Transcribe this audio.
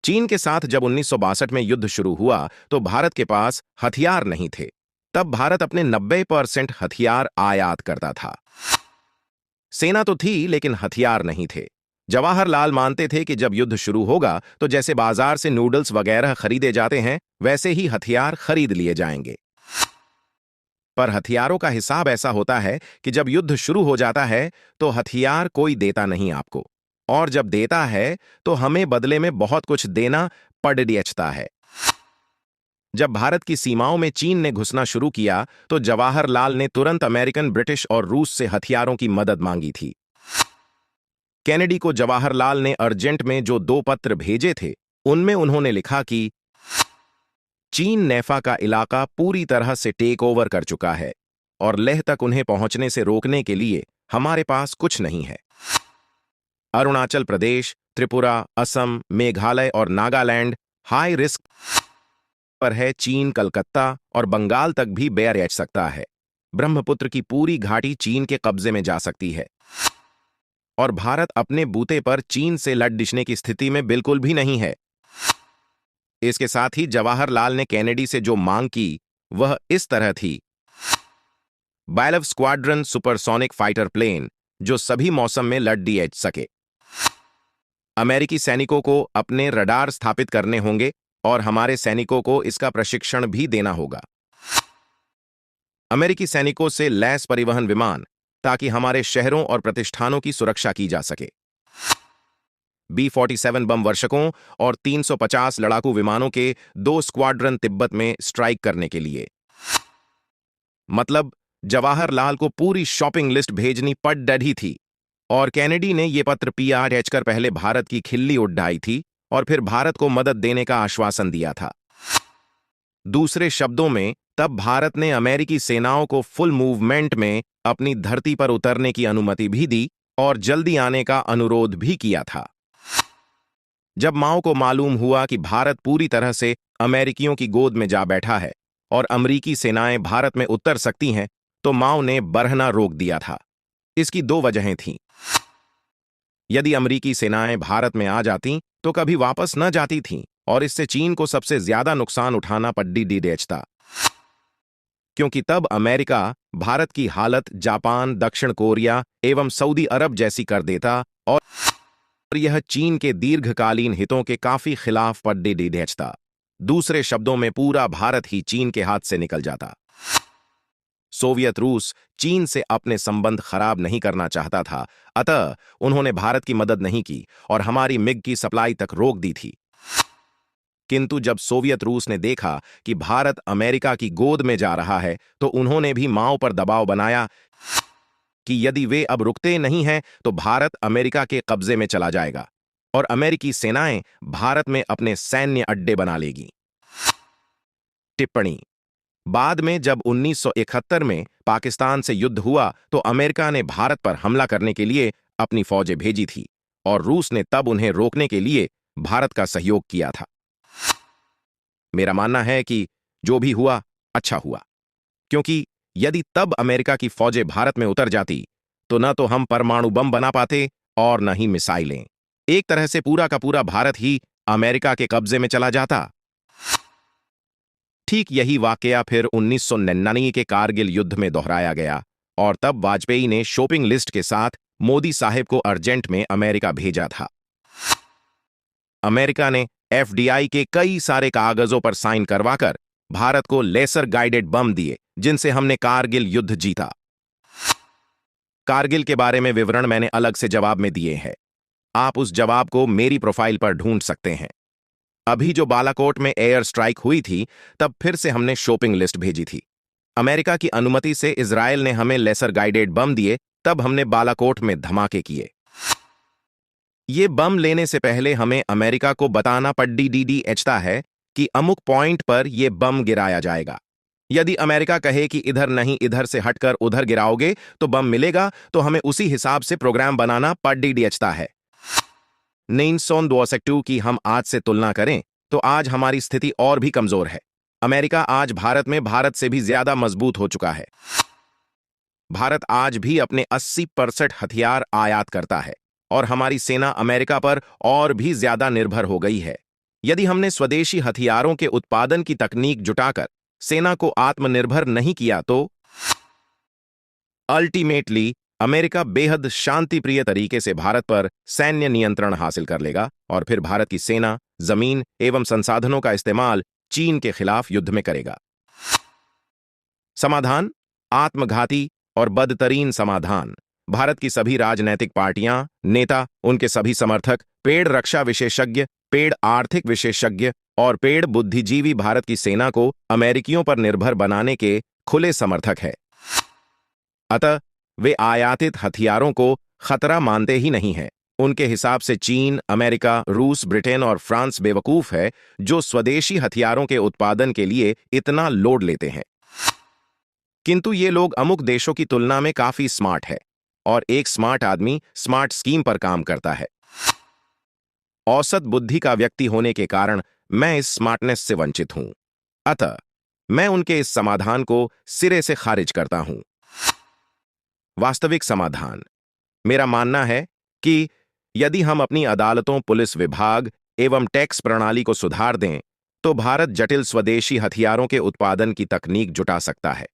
चीन के साथ जब 1962 में युद्ध शुरू हुआ तो भारत के पास हथियार नहीं थे। तब भारत अपने 90% हथियार आयात करता था। सेना तो थी लेकिन हथियार नहीं थे। जवाहरलाल मानते थे कि जब युद्ध शुरू होगा तो जैसे बाजार से नूडल्स वगैरह खरीदे जाते हैं वैसे ही हथियार खरीद लिए जाएंगे। पर हथियारों का हिसाब ऐसा होता है कि जब युद्ध शुरू हो जाता है तो हथियार कोई देता नहीं आपको, और जब देता है तो हमें बदले में बहुत कुछ देना पड़ता है। जब भारत की सीमाओं में चीन ने घुसना शुरू किया तो जवाहरलाल ने तुरंत अमेरिकन, ब्रिटिश और रूस से हथियारों की मदद मांगी थी। कैनेडी को जवाहरलाल ने अर्जेंट में जो 2 पत्र भेजे थे उनमें उन्होंने लिखा कि चीन नेफा का इलाका पूरी तरह से टेक ओवर कर चुका है और लेह तक उन्हें पहुंचने से रोकने के लिए हमारे पास कुछ नहीं है। अरुणाचल प्रदेश, त्रिपुरा, असम, मेघालय और नागालैंड हाई रिस्क पर है। चीन कलकत्ता और बंगाल तक भी बैर एच सकता है। ब्रह्मपुत्र की पूरी घाटी चीन के कब्जे में जा सकती है और भारत अपने बूते पर चीन से लड़ने की स्थिति में बिल्कुल भी नहीं है। इसके साथ ही जवाहरलाल ने कैनेडी से जो मांग की वह इस तरह थी: बायलव स्क्वाड्रन सुपरसोनिक फाइटर प्लेन जो सभी मौसम में लड़ सके। अमेरिकी सैनिकों को अपने रडार स्थापित करने होंगे और हमारे सैनिकों को इसका प्रशिक्षण भी देना होगा। अमेरिकी सैनिकों से लैस परिवहन विमान ताकि हमारे शहरों और प्रतिष्ठानों की सुरक्षा की जा सके। B-47 बम वर्षकों और 350 लड़ाकू विमानों के 2 स्क्वाड्रन तिब्बत में स्ट्राइक करने के लिए। मतलब जवाहरलाल को पूरी शॉपिंग लिस्ट भेजनी पड़ रही थी और कैनेडी ने यह पत्र PRH कर पहले भारत की खिल्ली उड़ाई थी और फिर भारत को मदद देने का आश्वासन दिया था। दूसरे शब्दों में तब भारत ने अमेरिकी सेनाओं को फुल मूवमेंट में अपनी धरती पर उतरने की अनुमति भी दी और जल्दी आने का अनुरोध भी किया था। जब माओ को मालूम हुआ कि भारत पूरी तरह से अमेरिकियों की गोद में जा बैठा है और अमेरिकी सेनाएं भारत में उतर सकती हैं तो माओ ने बढ़ना रोक दिया था। इसकी 2 वजहें थीं। यदि अमेरिकी सेनाएं भारत में आ जातीं तो कभी वापस न जाती थीं और इससे चीन को सबसे ज्यादा नुकसान उठाना पड़ता, क्योंकि तब अमेरिका भारत की हालत जापान, दक्षिण कोरिया एवं सऊदी अरब जैसी कर देता और यह चीन के दीर्घकालीन हितों के काफी खिलाफ पड़ता। दूसरे शब्दों में पूरा भारत ही चीन के हाथ से निकल जाता। सोवियत रूस चीन से अपने संबंध खराब नहीं करना चाहता था, अतः उन्होंने भारत की मदद नहीं की और हमारी मिग की सप्लाई तक रोक दी थी। किंतु जब सोवियत रूस ने देखा कि भारत अमेरिका की गोद में जा रहा है तो उन्होंने भी माओ पर दबाव बनाया कि यदि वे अब रुकते नहीं हैं तो भारत अमेरिका के कब्जे में चला जाएगा और अमेरिकी सेनाएं भारत में अपने सैन्य अड्डे बना लेगी। टिप्पणी: बाद में जब 1971 में पाकिस्तान से युद्ध हुआ तो अमेरिका ने भारत पर हमला करने के लिए अपनी फौजें भेजी थी और रूस ने तब उन्हें रोकने के लिए भारत का सहयोग किया था। मेरा मानना है कि जो भी हुआ अच्छा हुआ, क्योंकि यदि तब अमेरिका की फौजें भारत में उतर जाती तो न तो हम परमाणु बम बना पाते और न ही मिसाइलें। एक तरह से पूरा का पूरा भारत ही अमेरिका के कब्जे में चला जाता। ठीक यही वाकया फिर 1999 के कारगिल युद्ध में दोहराया गया और तब वाजपेयी ने शॉपिंग लिस्ट के साथ मोदी साहब को अर्जेंट में अमेरिका भेजा था। अमेरिका ने FDI के कई सारे कागजों पर साइन करवाकर भारत को लेसर गाइडेड बम दिए जिनसे हमने कारगिल युद्ध जीता। कारगिल के बारे में विवरण मैंने अलग से जवाब में दिए हैं, आप उस जवाब को मेरी प्रोफाइल पर ढूंढ सकते हैं। अभी जो बालाकोट में एयर स्ट्राइक हुई थी तब फिर से हमने शॉपिंग लिस्ट भेजी थी। अमेरिका की अनुमति से इजराइल ने हमें लेसर गाइडेड बम दिए, तब हमने बालाकोट में धमाके किए। ये बम लेने से पहले हमें अमेरिका को बताना पड़ता है कि अमुक पॉइंट पर यह बम गिराया जाएगा। यदि अमेरिका कहे कि इधर नहीं इधर से हटकर उधर गिराओगे तो बम मिलेगा तो हमें उसी हिसाब से प्रोग्राम बनाना पड़ता है। 1962 की हम आज से तुलना करें तो आज हमारी स्थिति और भी कमजोर है। अमेरिका आज भारत से भी ज्यादा मजबूत हो चुका है। भारत आज भी अपने 80% हथियार आयात करता है और हमारी सेना अमेरिका पर और भी ज्यादा निर्भर हो गई है। यदि हमने स्वदेशी हथियारों के उत्पादन की तकनीक जुटाकर सेना को आत्मनिर्भर नहीं किया तो अल्टीमेटली अमेरिका बेहद शांतिप्रिय तरीके से भारत पर सैन्य नियंत्रण हासिल कर लेगा और फिर भारत की सेना जमीन एवं संसाधनों का इस्तेमाल चीन के खिलाफ युद्ध में करेगा। समाधान आत्मघाती और बदतरीन समाधान। भारत की सभी राजनैतिक पार्टियां, नेता, उनके सभी समर्थक, पेड़ रक्षा विशेषज्ञ, पेड़ आर्थिक विशेषज्ञ और पेड़ बुद्धिजीवी भारत की सेना को अमेरिकियों पर निर्भर बनाने के खुले समर्थक है। अतः वे आयातित हथियारों को खतरा मानते ही नहीं हैं। उनके हिसाब से चीन, अमेरिका, रूस, ब्रिटेन और फ्रांस बेवकूफ है जो स्वदेशी हथियारों के उत्पादन के लिए इतना लोड लेते हैं। किंतु ये लोग अमुक देशों की तुलना में काफी स्मार्ट है और एक स्मार्ट आदमी स्मार्ट स्कीम पर काम करता है। औसत बुद्धि का व्यक्ति होने के कारण मैं इस स्मार्टनेस से वंचित हूं। अतः मैं उनके इस समाधान को सिरे से खारिज करता हूं। वास्तविक समाधान मेरा मानना है कि यदि हम अपनी अदालतों, पुलिस विभाग एवं टैक्स प्रणाली को सुधार दें तो भारत जटिल स्वदेशी हथियारों के उत्पादन की तकनीक जुटा सकता है।